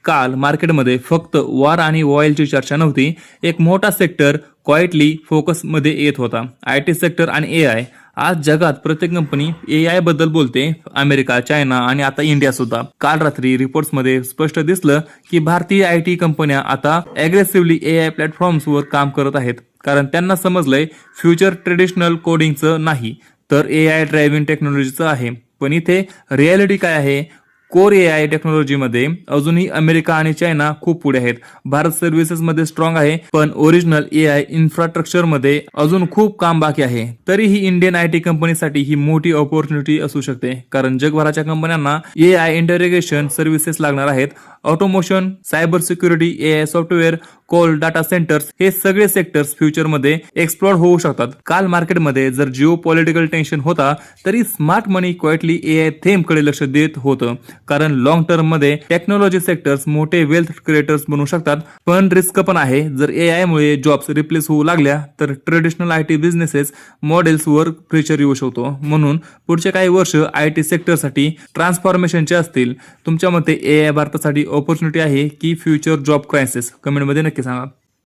काल मार्केटमध्ये फक्त वॉर आणि ऑइलची चर्चा नव्हती, एक मोठा सेक्टर क्वाइटली फोकसमध्ये येत होता, IT सेक्टर आणि AI. आज जगात प्रत्येक कंपनी AI बद्दल बोलते, अमेरिका, चायना आणि आता इंडिया सुद्धा. काल रात्री रिपोर्ट्समध्ये स्पष्ट दिसलं की भारतीय IT कंपन्या आता अग्रेसिव्हली AI प्लॅटफॉर्म्सवर काम करत आहेत, कारण त्यांना समजलंय फ्युचर ट्रेडिशनल कोडिंगचं नाही तर AI ड्रायव्हिंग टेक्नॉलॉजीचं आहे. पण इथे रियालिटी काय आहे? कोर AI टेक्नॉलॉजीमध्ये अजूनही अमेरिका आणि चायना खूप पुढे आहेत. भारत सर्व्हिसेसमध्ये स्ट्रॉंग आहे, पण ओरिजिनल AI इन्फ्रास्ट्रक्चरमध्ये अजून खूप काम बाकी आहे. तरीही इंडियन IT कंपनीसाठी ही मोठी ऑपॉर्च्युनिटी असू शकते, कारण जगभराच्या कंपन्यांना AI इंटिग्रेशन सर्व्हिसेस लागणार आहेत. Automation, cyber security, AI software, cold data centres हे सगळे सेक्टर्स फ्युचरमध्ये एक्सप्लोर होऊ शकतात. काल मार्केटमध्ये जर जिओ पॉलिटिकल टेन्शन होता, तरी स्मार्ट मनी क्वाइटली AI थेमकडे लक्ष देत होतं, कारण लॉंग टर्म मध्ये टेक्नॉलॉजी सेक्टर्स मोठे वेल्थ क्रिएटर्स बनू शकतात. पण रिस्क पण आहे. जर AI मुळे जॉब्स रिप्लेस होऊ लागल्या तर ट्रेडिशनल IT बिझनेसेस मॉडेल्सवर प्रेशर येऊ शकतो. म्हणून पुढचे काही वर्ष IT सेक्टरसाठी ट्रान्सफॉर्मेशनचे असतील. तुमच्या मते AI भारतासाठी ऑपॉर्च्युनिटी आहे की फ्युचर जॉब क्रायसिस? कमेंटमध्ये नक्की सांगा.